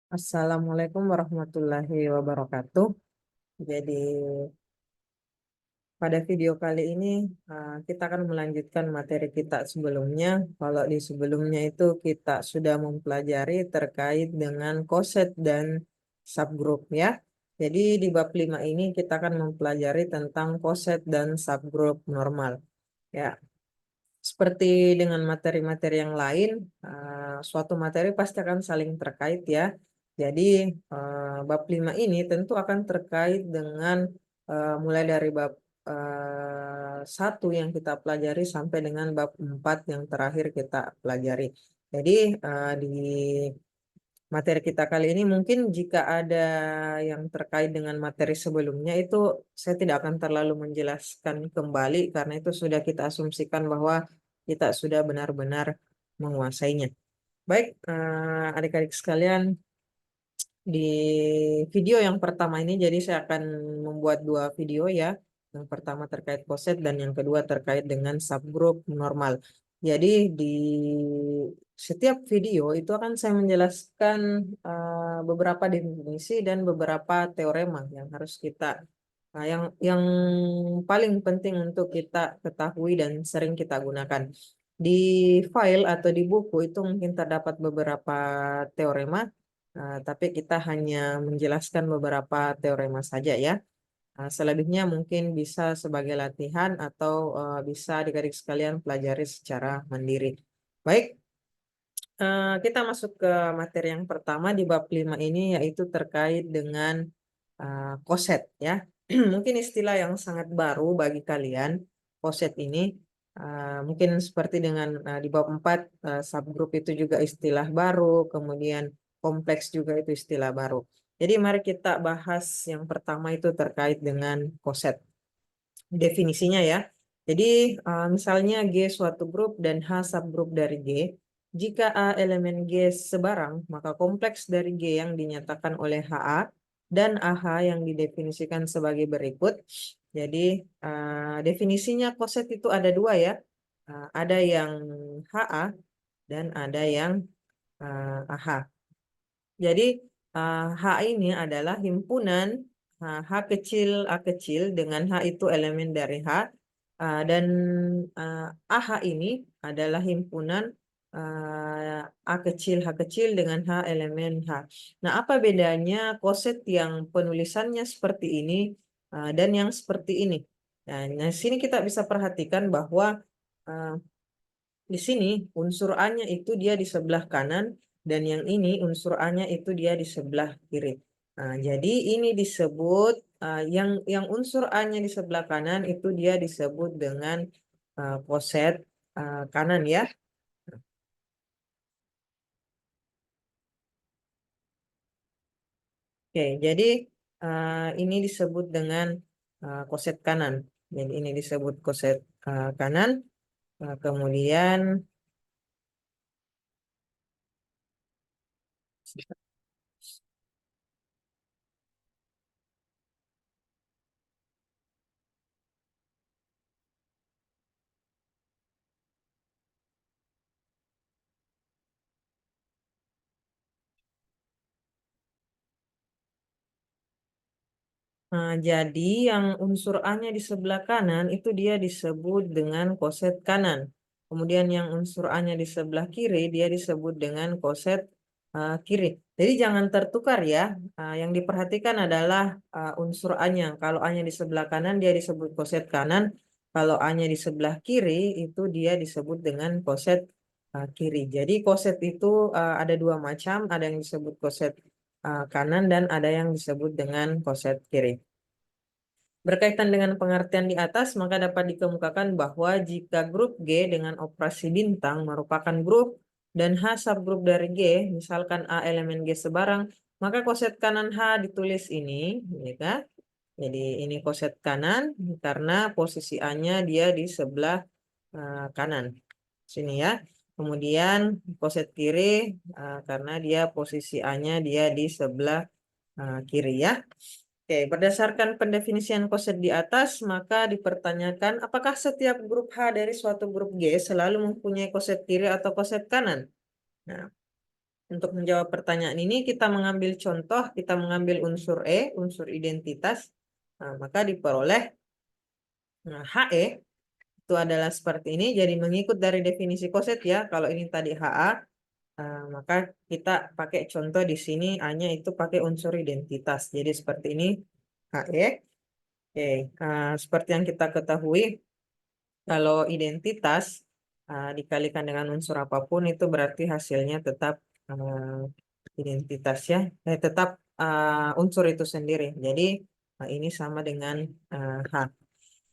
Assalamualaikum warahmatullahi wabarakatuh. Jadi pada video kali ini kita akan melanjutkan materi kita sebelumnya. Kalau di sebelumnya itu kita sudah mempelajari terkait dengan koset dan subgroup ya. Jadi di bab 5 ini kita akan mempelajari tentang koset dan subgroup normal. Ya, seperti dengan materi-materi yang lain, suatu materi pasti akan saling terkait ya. Jadi bab 5 ini tentu akan terkait dengan mulai dari bab 1 yang kita pelajari sampai dengan bab 4 yang terakhir kita pelajari. Jadi di materi kita kali ini mungkin jika ada yang terkait dengan materi sebelumnya itu saya tidak akan terlalu menjelaskan kembali karena itu sudah kita asumsikan bahwa kita sudah benar-benar menguasainya. Baik, adik-adik sekalian, di video yang pertama ini jadi saya akan membuat dua video ya. Yang pertama terkait koset dan yang kedua terkait dengan subgroup normal. Jadi di setiap video itu akan saya menjelaskan beberapa definisi dan beberapa teorema yang harus kita yang paling penting untuk kita ketahui dan sering kita gunakan. Di file atau di buku itu mungkin terdapat beberapa teorema, tapi kita hanya menjelaskan beberapa teorema saja ya. Selebihnya mungkin bisa sebagai latihan atau bisa adik-adik sekalian pelajari secara mandiri. Baik, kita masuk ke materi yang pertama di bab 5 ini yaitu terkait dengan koset ya. Mungkin istilah yang sangat baru bagi kalian, koset ini. Mungkin seperti dengan di bab 4 subgroup itu juga istilah baru, kemudian kompleks juga itu istilah baru. Jadi mari kita bahas yang pertama itu terkait dengan koset. Definisinya ya. Jadi misalnya G suatu grup dan H subgrup dari G. Jika A elemen G sebarang, maka kompleks dari G yang dinyatakan oleh HA dan AH yang didefinisikan sebagai berikut. Jadi definisinya koset itu ada dua ya. Ada yang HA dan ada yang AH. Jadi H ini adalah himpunan H kecil A kecil dengan H itu elemen dari H, dan AH ini adalah himpunan A kecil H kecil dengan H elemen H. Nah, apa bedanya koset yang penulisannya seperti ini dan yang seperti ini? Nah, sini kita bisa perhatikan bahwa uh, di sini unsur A-nya itu dia di sebelah kanan dan yang ini unsur A-nya itu dia di sebelah kiri. Nah, jadi ini disebut yang unsur A-nya di sebelah kanan itu dia disebut dengan koset kanan ya. Oke, jadi ini disebut dengan koset kanan. Jadi ini disebut koset kanan. Kemudian jadi yang unsur A-nya di sebelah kanan itu dia disebut dengan koset kanan. Kemudian yang unsur A-nya di sebelah kiri dia disebut dengan koset kiri. Jadi jangan tertukar ya. Yang diperhatikan adalah unsur A-nya. Kalau A-nya di sebelah kanan dia disebut koset kanan. Kalau A-nya di sebelah kiri itu dia disebut dengan koset kiri. Jadi koset itu ada dua macam. Ada yang disebut koset kanan dan ada yang disebut dengan koset kiri. Berkaitan dengan pengertian di atas, maka dapat dikemukakan bahwa jika grup G dengan operasi bintang merupakan grup dan H subgrup dari G, misalkan A elemen G sebarang, maka koset kanan H ditulis ini, ya kan? Jadi ini koset kanan karena posisi A-nya dia di sebelah kanan. Sini ya. Kemudian koset kiri karena dia posisi A-nya dia di sebelah kiri ya. Oke, berdasarkan pendefinisian koset di atas, maka dipertanyakan apakah setiap grup H dari suatu grup G selalu mempunyai koset kiri atau koset kanan? Nah, Untuk menjawab pertanyaan ini, kita mengambil contoh, kita mengambil unsur E, unsur identitas, nah, maka diperoleh HE itu adalah seperti ini. Jadi mengikut dari definisi koset ya, kalau ini tadi HA, maka kita pakai contoh di sini, A-nya itu pakai unsur identitas. Jadi seperti ini, HE. Oke, seperti yang kita ketahui, kalau identitas dikalikan dengan unsur apapun itu berarti hasilnya tetap identitas ya, tetap unsur itu sendiri. Jadi ini sama dengan H.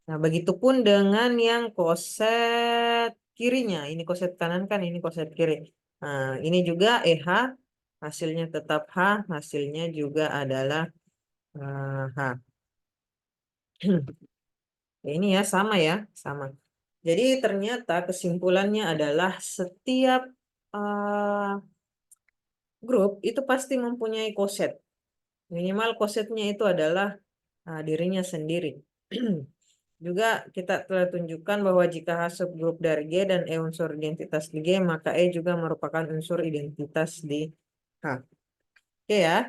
Nah, begitupun dengan yang koset kirinya. Ini koset kanan kan, ini koset kiri. Nah, ini juga EH, hasilnya tetap H, hasilnya juga adalah H. Ini ya, sama ya, sama. Jadi ternyata kesimpulannya adalah setiap grup itu pasti mempunyai koset. Minimal kosetnya itu adalah dirinya sendiri. Juga kita telah tunjukkan bahwa jika H subgrup dari G dan E unsur identitas di G, maka E juga merupakan unsur identitas di H. Oke ya.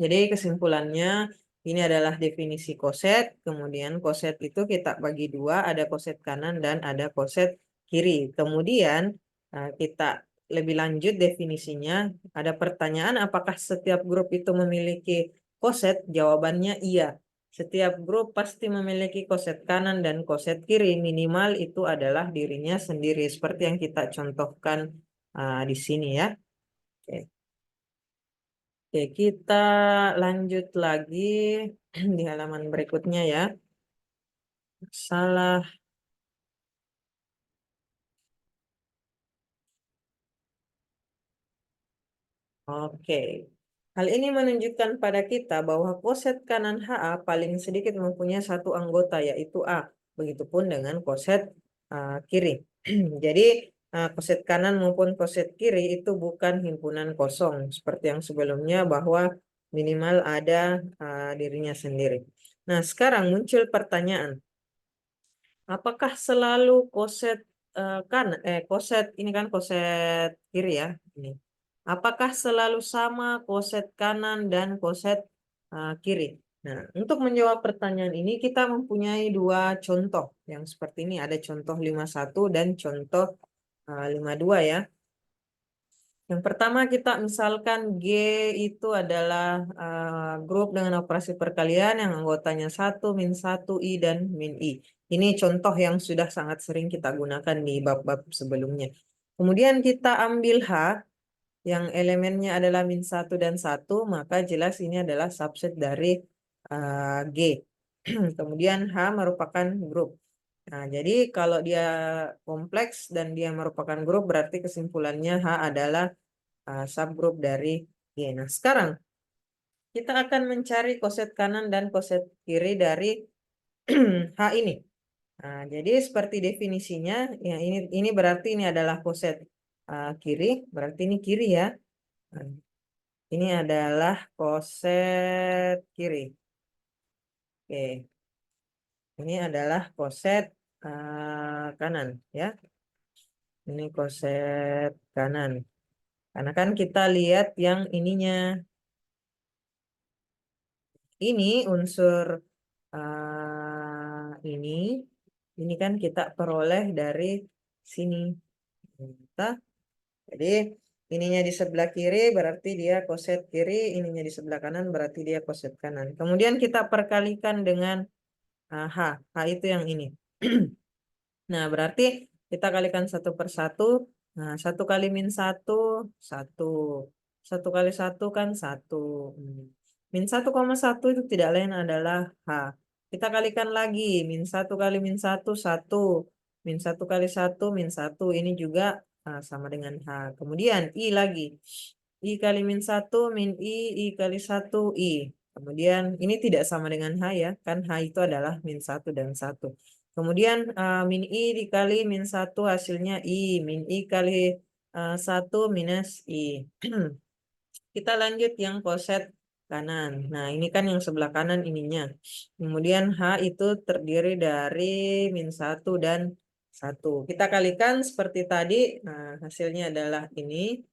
Jadi kesimpulannya ini adalah definisi koset. Kemudian koset itu kita bagi dua, ada koset kanan dan ada koset kiri. Kemudian kita lebih lanjut definisinya. Ada pertanyaan apakah setiap grup itu memiliki koset? Jawabannya iya. Setiap grup pasti memiliki koset kanan dan koset kiri. Minimal itu adalah dirinya sendiri. Seperti yang kita contohkan di sini ya. Oke. Oke, kita lanjut lagi di halaman berikutnya ya. Salah. Oke. Hal ini menunjukkan pada kita bahwa koset kanan HA paling sedikit mempunyai satu anggota yaitu A. Begitupun dengan koset kiri. Jadi koset kanan maupun koset kiri itu bukan himpunan kosong seperti yang sebelumnya bahwa minimal ada dirinya sendiri. Nah, sekarang muncul pertanyaan. Apakah selalu koset koset ini kan koset kiri ya ini. Apakah selalu sama koset kanan dan koset kiri? Nah, untuk menjawab pertanyaan ini kita mempunyai dua contoh yang seperti ini. Ada contoh 51 dan contoh 52 ya. Yang pertama kita misalkan G itu adalah grup dengan operasi perkalian yang anggotanya 1, min 1, I, dan min I. Ini contoh yang sudah sangat sering kita gunakan di bab-bab sebelumnya. Kemudian kita ambil H yang elemennya adalah min 1 dan 1, maka jelas ini adalah subset dari G. Kemudian H merupakan grup. Nah, jadi kalau dia kompleks dan dia merupakan grup, berarti kesimpulannya H adalah subgrup dari G. Nah, sekarang kita akan mencari koset kanan dan koset kiri dari H ini. Nah, jadi seperti definisinya, ya ini berarti ini adalah koset kiri, berarti ini kiri ya. Nah, ini adalah koset kiri. Oke. Ini adalah koset kanan ya. Ini koset kanan. Karena kan kita lihat yang ininya. Ini unsur ini kan kita peroleh dari sini. Jadi ininya di sebelah kiri berarti dia koset kiri, ininya di sebelah kanan berarti dia koset kanan. Kemudian kita perkalikan dengan H. H itu yang ini. Nah, berarti kita kalikan satu per satu. Nah, 1 kali min 1, 1. 1 kali 1 kan 1. Min 1,1 itu tidak lain adalah H. Kita kalikan lagi. Min 1 kali min 1, 1. Min 1 kali 1, min 1. Ini juga sama dengan H. Kemudian I lagi. I kali min 1, min I kali 1, I. Kemudian ini tidak sama dengan H ya. Kan H itu adalah min 1 dan 1. Kemudian min I dikali min 1 hasilnya I. Min I kali 1 minus I. Kita lanjut yang koset kanan. Nah, ini kan yang sebelah kanan ininya. Kemudian H itu terdiri dari min 1 dan 1. Kita kalikan seperti tadi. Nah, hasilnya adalah ini.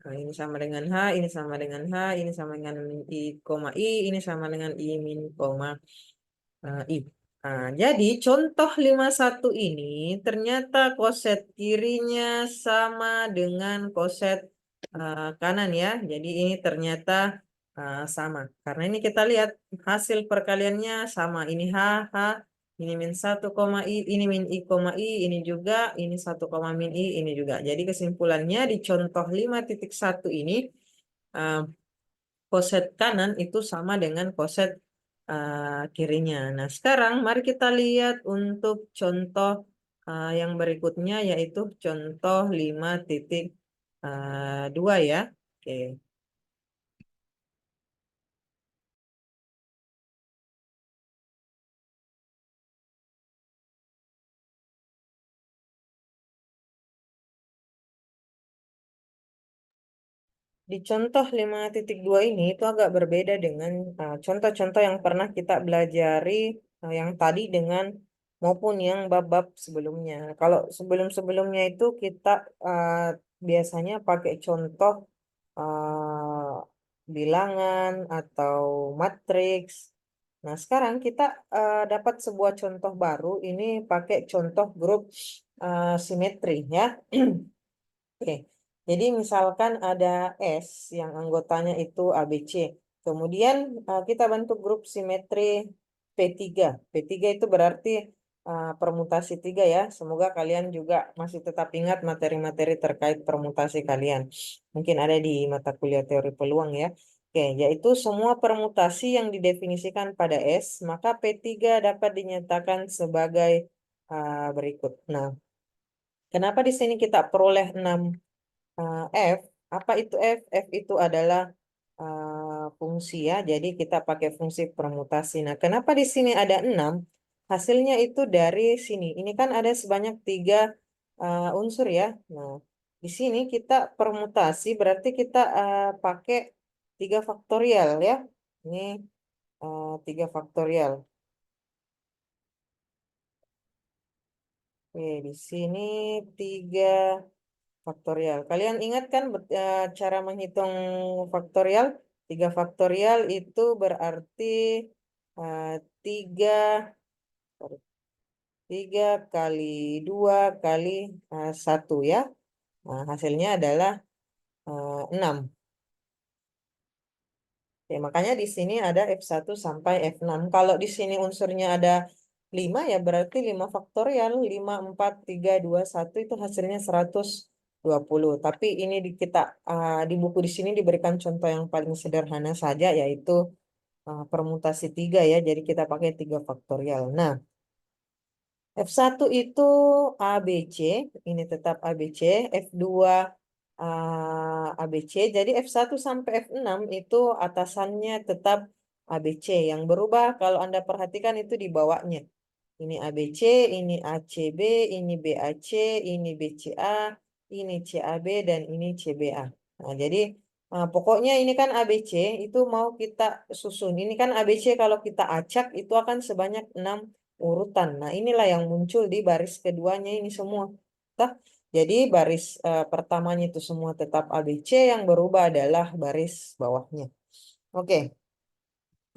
Nah, ini sama dengan H, ini sama dengan H, ini sama dengan I, koma I, ini sama dengan I min, koma I. Nah, jadi contoh 51 ini ternyata koset kirinya sama dengan koset kanan ya. Jadi ini ternyata sama. Karena ini kita lihat hasil perkaliannya sama. Ini H, ini min 1, koma I, ini min I, koma I, ini juga, ini 1, koma min I, ini juga. Jadi kesimpulannya di contoh 5.1 ini, uh, koset kanan itu sama dengan koset kirinya. Nah, sekarang mari kita lihat untuk contoh yang berikutnya, yaitu contoh 5.2 ya. Oke. Di contoh 5.2 ini itu agak berbeda dengan contoh-contoh yang pernah kita belajari yang tadi dengan maupun yang bab-bab sebelumnya. Kalau sebelum-sebelumnya itu kita biasanya pakai contoh bilangan atau matriks. Nah, sekarang kita dapat sebuah contoh baru. Ini pakai contoh grup simetri ya. Oke, jadi misalkan ada S yang anggotanya itu ABC. Kemudian kita bentuk grup simetri P3. P3 itu berarti permutasi 3 ya. Semoga kalian juga masih tetap ingat materi-materi terkait permutasi kalian. Mungkin ada di mata kuliah teori peluang ya. Oke, yaitu semua permutasi yang didefinisikan pada S, maka P3 dapat dinyatakan sebagai berikut. Nah, kenapa di sini kita peroleh 6 F? Apa itu F? F itu adalah fungsi ya. Jadi kita pakai fungsi permutasi. Nah, kenapa di sini ada 6? Hasilnya itu dari sini. Ini kan ada sebanyak 3 unsur ya. Nah, di sini kita permutasi berarti kita pakai 3 faktorial ya. Ini 3 faktorial. Oke, di sini 3 faktorial. Kalian ingat kan cara menghitung faktorial? 3 faktorial itu berarti eh, 3, sorry, 3 kali 2 kali 1 ya. Nah, hasilnya adalah 6. Ya, makanya di sini ada F1 sampai F6. Kalau di sini unsurnya ada 5 ya berarti 5 faktorial. 5, 4, 3, 2, 1 itu hasilnya 120. Tapi ini di buku di sini diberikan contoh yang paling sederhana saja yaitu permutasi 3 ya. Jadi kita pakai 3 faktorial. Nah, F1 itu ABC, ini tetap ABC, F2 ABC, jadi F1 sampai F6 itu atasannya tetap ABC. Yang berubah kalau Anda perhatikan itu di bawahnya. Ini ABC, ini ACB, ini BAC, ini BCA, ini CAB, dan ini CBA. Nah, jadi pokoknya ini kan ABC, itu mau kita susun. Ini kan ABC kalau kita acak itu akan sebanyak 6 urutan. Nah, inilah yang muncul di baris keduanya ini semua. Tah? Jadi baris pertamanya itu semua tetap ABC, yang berubah adalah baris bawahnya. Oke,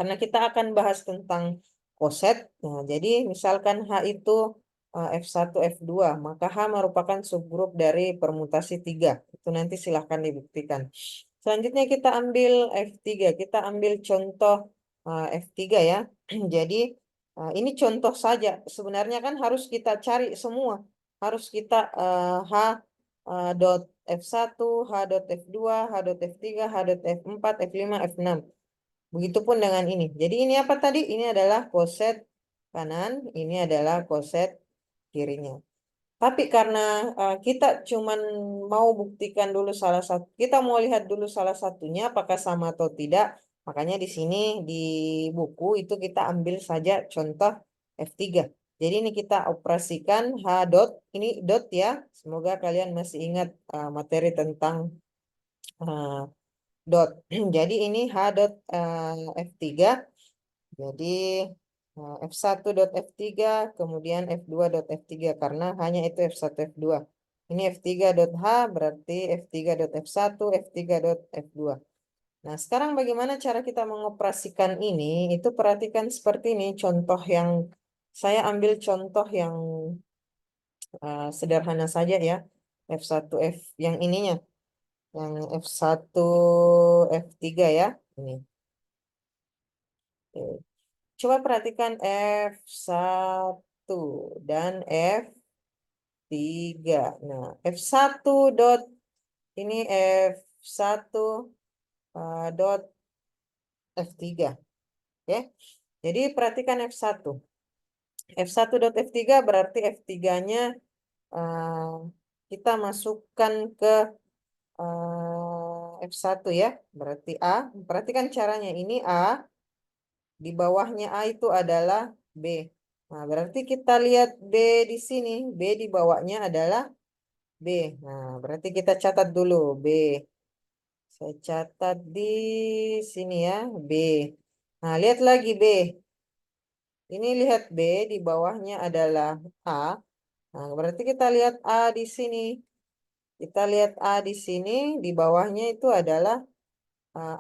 karena kita akan bahas tentang koset. Nah, jadi misalkan H itu F1, F2, maka H merupakan subgrup dari permutasi 3. Itu nanti silahkan dibuktikan. Selanjutnya kita ambil F3. Kita ambil contoh F3 ya. Jadi ini contoh saja. Sebenarnya kan harus kita cari semua. Harus kita H dot F1, H dot F2, H dot F3, H dot F4, F5, F6. Begitupun dengan ini. Jadi ini apa tadi? Ini adalah koset kanan, ini adalah koset kirinya. Tapi karena kita cuman mau buktikan dulu salah satu, kita mau lihat dulu salah satunya apakah sama atau tidak. Makanya di sini di buku itu kita ambil saja contoh F3. Jadi ini kita operasikan H dot, ini dot ya. Semoga kalian masih ingat materi tentang uh, dot. Jadi ini H dot F3. Jadi F1 dot F3, kemudian F2 dot F3 karena hanya itu F1 F2. Ini F3.H berarti F3.F1, F3.F2. Nah, sekarang bagaimana cara kita mengoperasikan ini? Itu perhatikan seperti ini. Contoh yang saya ambil contoh yang sederhana saja ya. F1, F yang ininya. Yang F1, F3 ya. Ini. Oke. Coba perhatikan F1 dan F3. Nah, F1 dot ini F1 dot F3. Ya. Jadi perhatikan F1. F1 dot F3 berarti F3-nya kita masukkan ke F1 ya. Berarti A. Perhatikan caranya. Ini A. Di bawahnya A itu adalah B. Nah, berarti kita lihat B di sini. B di bawahnya adalah B. Nah, berarti kita catat dulu B. Saya catat di sini ya, B. Nah, lihat lagi B. Ini lihat B di bawahnya adalah A. Nah, berarti kita lihat A di sini. Kita lihat A di sini, di bawahnya itu adalah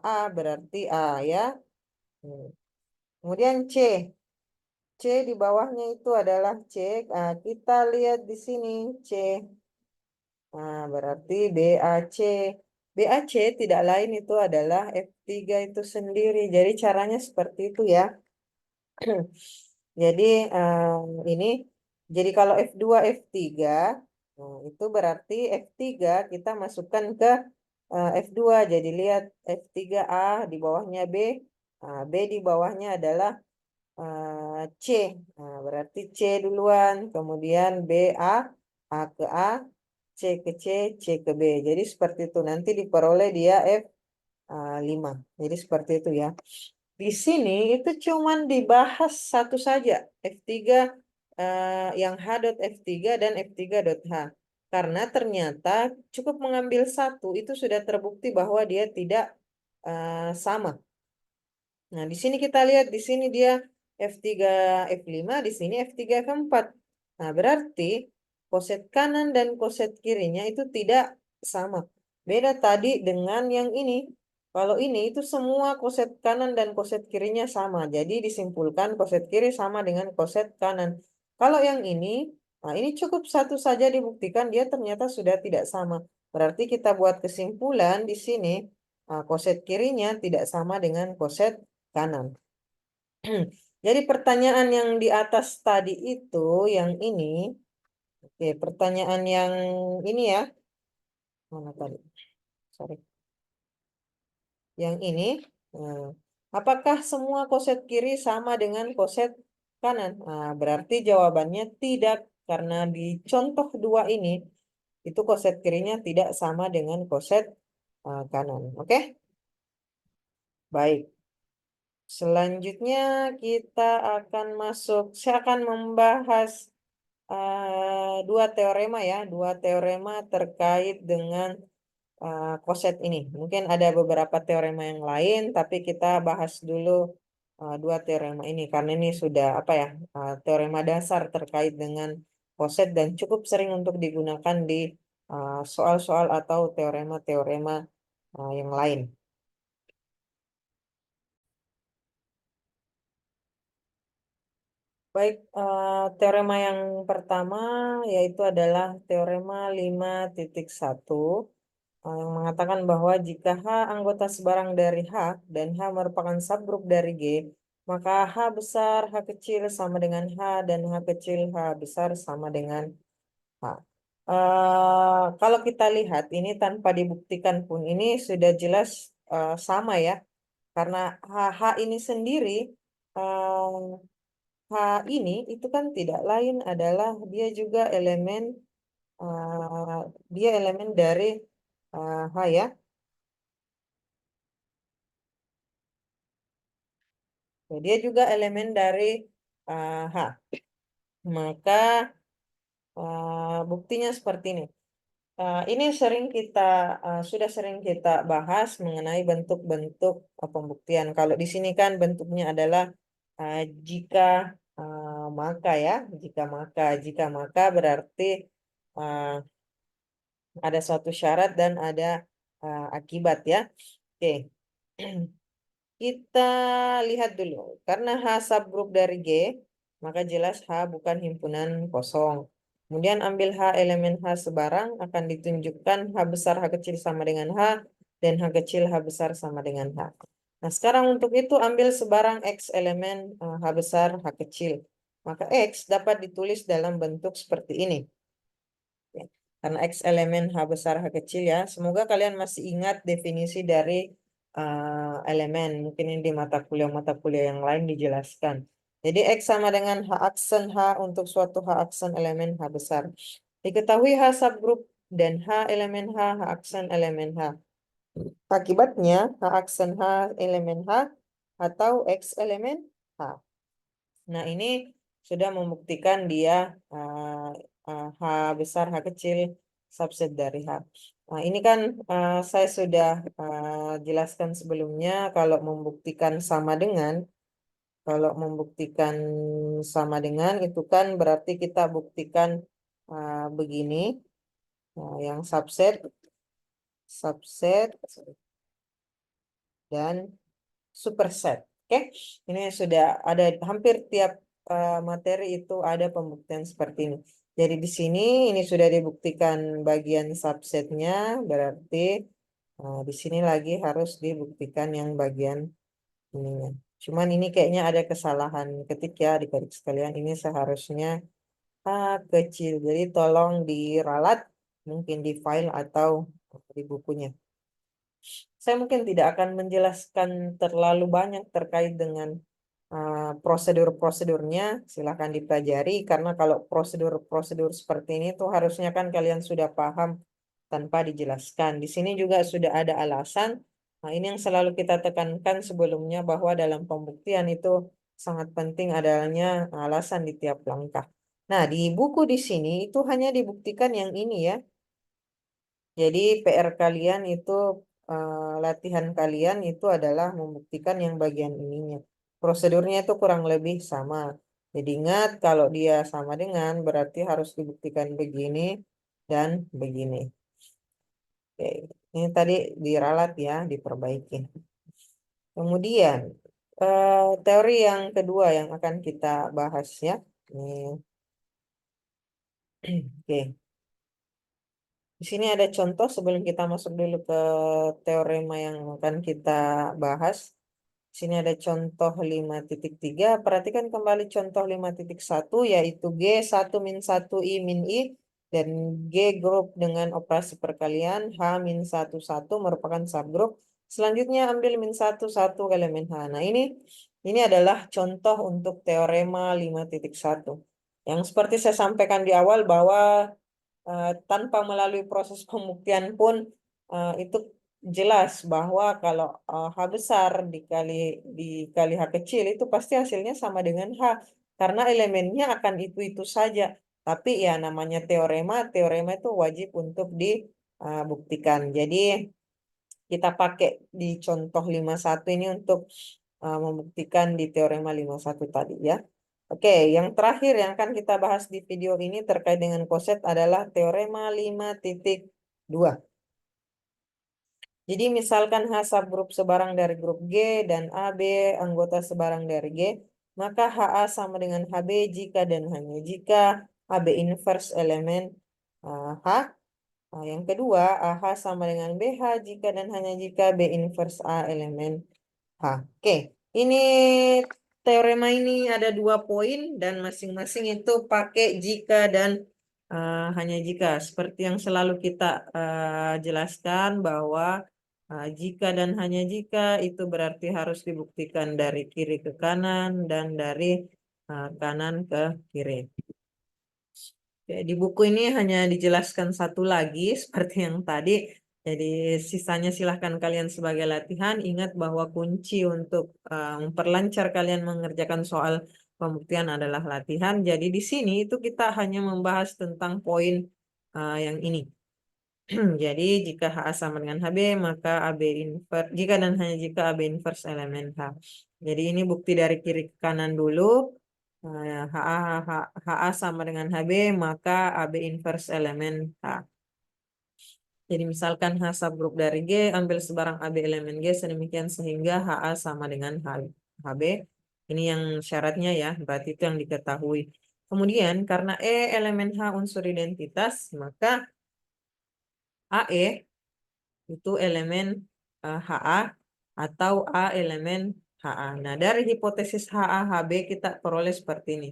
A, berarti A ya. Hmm. Kemudian C. C di bawahnya itu adalah C. Nah, kita lihat di sini C. Nah, berarti BAC. BAC tidak lain itu adalah F3 itu sendiri. Jadi caranya seperti itu ya. Jadi ini, jadi kalau F2, F3, itu berarti F3 kita masukkan ke F2. Jadi lihat F3A di bawahnya B. B di bawahnya adalah C. Nah, berarti C duluan, kemudian B, A ke A, C ke C, C ke B. Jadi seperti itu. Nanti diperoleh dia F5. Jadi seperti itu ya. Di sini itu cuman dibahas satu saja, F3 yang H.F3 dan F3.H. Karena ternyata cukup mengambil satu, itu sudah terbukti bahwa dia tidak sama. Nah, di sini kita lihat, di sini dia F3, F5, di sini F3, F4. Nah, berarti koset kanan dan koset kirinya itu tidak sama. Beda tadi dengan yang ini. Kalau ini itu semua koset kanan dan koset kirinya sama. Jadi disimpulkan koset kiri sama dengan koset kanan. Kalau yang ini, nah ini cukup satu saja dibuktikan dia ternyata sudah tidak sama. Berarti kita buat kesimpulan di sini, koset kirinya tidak sama dengan koset kanan. Jadi pertanyaan yang di atas tadi itu, yang ini, oke, pertanyaan yang ini ya, mana tadi? Sorry. Yang ini, apakah semua koset kiri sama dengan koset kanan? Nah, berarti jawabannya tidak, karena di contoh dua ini, itu koset kirinya tidak sama dengan koset kanan. Oke? Baik. Selanjutnya kita akan masuk, saya akan membahas dua teorema ya, dua teorema terkait dengan koset ini. Mungkin ada beberapa teorema yang lain, tapi kita bahas dulu dua teorema ini karena ini sudah apa ya, teorema dasar terkait dengan koset dan cukup sering untuk digunakan di soal-soal atau teorema-teorema yang lain. Baik, teorema yang pertama yaitu adalah teorema 5.1 yang mengatakan bahwa jika H anggota sebarang dari H dan H merupakan subgrup dari G, maka H besar H kecil sama dengan H dan H kecil H besar sama dengan H. Kalau kita lihat ini tanpa dibuktikan pun ini sudah jelas sama ya, karena H ini sendiri H ini itu kan tidak lain adalah dia juga elemen dia elemen dari H ya. Ya, dia juga elemen dari H. Maka buktinya seperti ini. Ini sudah sering kita bahas mengenai bentuk-bentuk pembuktian. Kalau di sini kan bentuknya adalah jika maka ya, jika maka berarti Ada suatu syarat dan ada akibat ya. Oke. Kita lihat dulu. Karena H subgrup dari G, maka jelas H bukan himpunan kosong. Kemudian ambil H elemen H sebarang, akan ditunjukkan H besar H kecil sama dengan H, dan H kecil H besar sama dengan H. Nah, sekarang untuk itu ambil sebarang X elemen H besar H kecil. Maka X dapat ditulis dalam bentuk seperti ini. Karena X elemen H besar H kecil ya. Semoga kalian masih ingat definisi dari elemen. Mungkin ini di mata kuliah yang lain dijelaskan. Jadi X sama dengan H aksen H untuk suatu H aksen elemen H besar. Diketahui H subgrup dan H elemen H, H aksen elemen H. Akibatnya H aksen H elemen H atau X elemen H. Nah, ini sudah membuktikan dia H besar, H kecil, subset dari H. Nah, ini kan saya sudah jelaskan sebelumnya kalau membuktikan sama dengan itu kan berarti kita buktikan begini, yang subset dan superset. Oke, ini sudah ada hampir tiap materi itu ada pembuktian seperti ini. Jadi di sini ini sudah dibuktikan bagian subsetnya, berarti di sini lagi harus dibuktikan yang bagian ininya. Cuman ini kayaknya ada kesalahan ketik ya adik-adik sekalian. Ini seharusnya kecil. Jadi tolong diralat mungkin di file atau di bukunya. Saya mungkin tidak akan menjelaskan terlalu banyak terkait dengan prosedur-prosedurnya. Silahkan dipelajari, karena kalau prosedur-prosedur seperti ini tuh harusnya kan kalian sudah paham tanpa dijelaskan. Di sini juga sudah ada alasan. Nah, ini yang selalu kita tekankan sebelumnya, bahwa dalam pembuktian itu sangat penting adanya alasan di tiap langkah. Nah, di buku di sini itu hanya dibuktikan yang ini ya. Jadi PR kalian itu, latihan kalian itu adalah membuktikan yang bagian ininya. Prosedurnya itu kurang lebih sama. Jadi ingat kalau dia sama dengan berarti harus dibuktikan begini dan begini. Oke, ini tadi diralat ya, diperbaiki. Kemudian teori yang kedua yang akan kita bahas ya. Ini. Oke. Di sini ada contoh sebelum kita masuk dulu ke teorema yang akan kita bahas. Di sini ada contoh 5.3. Perhatikan kembali contoh 5.1, yaitu G1 min 1 I min I dan G grup dengan operasi perkalian H min 1 1 merupakan subgrup. Selanjutnya ambil min 1 1 elemen H. Nah, ini adalah contoh untuk teorema 5.1. Yang seperti saya sampaikan di awal bahwa tanpa melalui proses pembuktian pun itu jelas bahwa kalau H besar dikali H kecil itu pasti hasilnya sama dengan H, karena elemennya akan itu saja. Tapi ya namanya teorema itu wajib untuk dibuktikan. Jadi kita pakai di contoh 51 ini untuk membuktikan di teorema 51 tadi ya. Oke, yang terakhir yang akan kita bahas di video ini terkait dengan koset adalah teorema 5.2. Jadi misalkan H subgrup sebarang dari grup G dan AB anggota sebarang dari G, maka HA sama dengan HB jika dan hanya jika AB inverse elemen H. Nah, yang kedua, AH sama dengan BH jika dan hanya jika B inverse A elemen H. Oke, ini teorema ini ada 2 poin dan masing-masing itu pakai jika dan hanya jika. Seperti yang selalu kita jelaskan bahwa jika dan hanya jika itu berarti harus dibuktikan dari kiri ke kanan dan dari kanan ke kiri. Oke, di buku ini hanya dijelaskan satu lagi seperti yang tadi. Jadi sisanya silahkan kalian sebagai latihan. Ingat bahwa kunci untuk memperlancar kalian mengerjakan soal pembuktian adalah latihan. Jadi di sini itu kita hanya membahas tentang poin yang ini. Jadi jika HA sama dengan HB, maka AB inverse, jika dan hanya jika AB inverse elemen H. Jadi ini bukti dari kiri ke kanan dulu. HA sama dengan HB, maka AB inverse elemen H. Jadi misalkan H subgrup dari G, ambil sebarang AB elemen G sedemikian sehingga HA sama dengan HB. Ini yang syaratnya ya, berarti itu yang diketahui. Kemudian karena E elemen H unsur identitas, maka AE itu elemen HA atau A elemen HA. Nah, dari hipotesis HA HB kita peroleh seperti ini.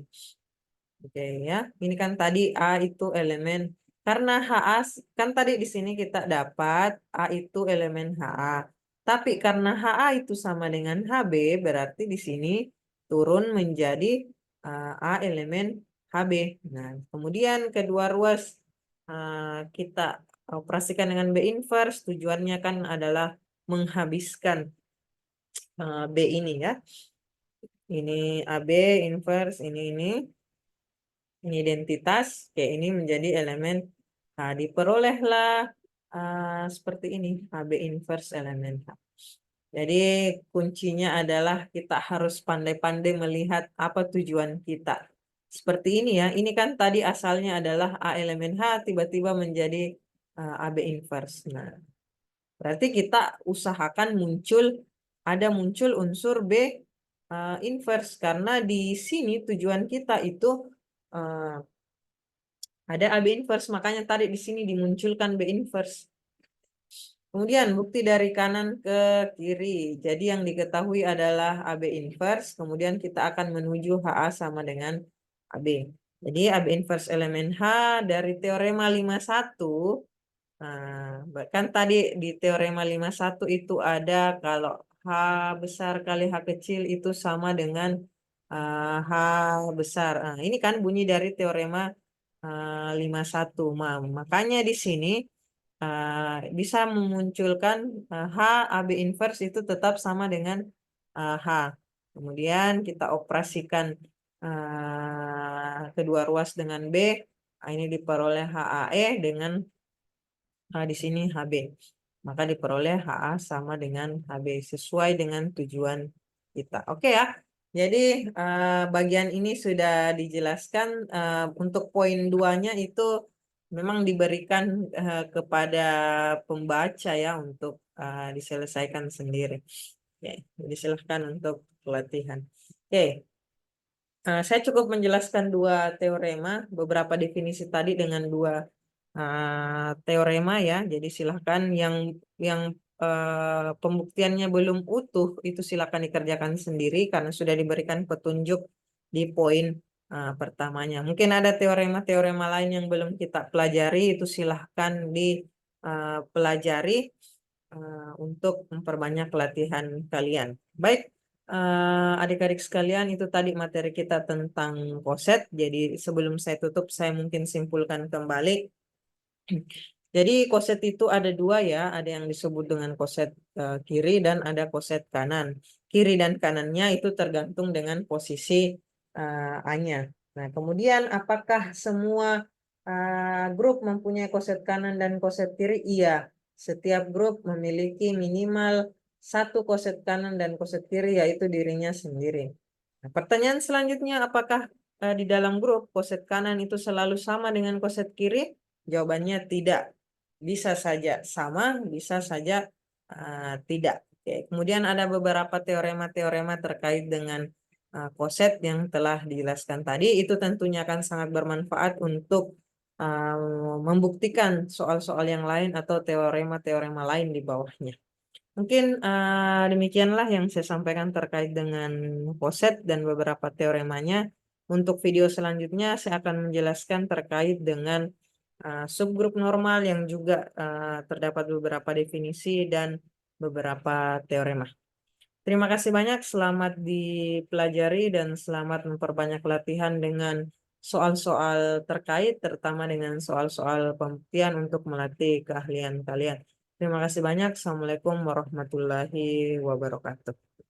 Oke ya, ini kan tadi A itu elemen, karena HA kan tadi di sini kita dapat A itu elemen HA. Tapi karena HA itu sama dengan HB, berarti di sini turun menjadi A elemen HB. Nah, kemudian kedua ruas kita operasikan dengan B inverse, tujuannya kan adalah menghabiskan B ini ya. Ini AB inverse, ini identitas, kayak ini menjadi elemen. Nah, diperolehlah seperti ini, AB inverse elemen H. Jadi kuncinya adalah kita harus pandai-pandai melihat apa tujuan kita. Seperti ini ya, ini kan tadi asalnya adalah A elemen H, tiba-tiba menjadi AB inverse. Nah, berarti kita usahakan ada muncul unsur B inverse, karena di sini tujuan kita itu ada AB inverse, makanya tadi di sini dimunculkan B inverse. Kemudian bukti dari kanan ke kiri. Jadi yang diketahui adalah AB inverse, kemudian kita akan menuju HA sama dengan AB. Jadi AB inverse elemen H dari teorema 51. Bahkan tadi di teorema 51 itu ada kalau H besar kali H kecil itu sama dengan H besar. Ini kan bunyi dari teorema 51. Makanya di sini bisa memunculkan H AB inverse itu tetap sama dengan H. Kemudian kita operasikan kedua ruas dengan B. Ini diperoleh HAE dengan di sini HB. Maka diperoleh HA sama dengan HB sesuai dengan tujuan kita. Oke ya. Jadi bagian ini sudah dijelaskan. Untuk poin 2-nya itu memang diberikan kepada pembaca ya untuk diselesaikan sendiri. Oke, jadi silahkan untuk pelatihan. Oke. Saya cukup menjelaskan dua teorema, beberapa definisi tadi dengan dua teorema ya. Jadi silahkan yang pembuktiannya belum utuh itu silahkan dikerjakan sendiri karena sudah diberikan petunjuk di poin pertamanya. Mungkin ada teorema-teorema lain yang belum kita pelajari, itu silahkan dipelajari untuk memperbanyak latihan kalian. Baik, adik-adik sekalian, itu tadi materi kita tentang koset. Jadi sebelum saya tutup, saya mungkin simpulkan kembali. Jadi koset itu ada dua ya, ada yang disebut dengan koset kiri dan ada koset kanan. Kiri dan kanannya itu tergantung dengan posisi A-nya. Nah, kemudian apakah semua grup mempunyai koset kanan dan koset kiri? Iya, setiap grup memiliki minimal satu koset kanan dan koset kiri, yaitu dirinya sendiri. Nah, pertanyaan selanjutnya, apakah di dalam grup koset kanan itu selalu sama dengan koset kiri? Jawabannya tidak. Bisa saja sama, bisa saja tidak. Oke. Kemudian ada beberapa teorema-teorema terkait dengan koset yang telah dijelaskan tadi. Itu tentunya akan sangat bermanfaat untuk membuktikan soal-soal yang lain atau teorema-teorema lain di bawahnya. Mungkin demikianlah yang saya sampaikan terkait dengan koset dan beberapa teoremanya. Untuk video selanjutnya saya akan menjelaskan terkait dengan subgrup normal yang juga terdapat beberapa definisi dan beberapa teorema. Terima kasih banyak, selamat dipelajari dan selamat memperbanyak latihan dengan soal-soal terkait, terutama dengan soal-soal pembuktian untuk melatih keahlian kalian. Terima kasih banyak. Assalamualaikum warahmatullahi wabarakatuh.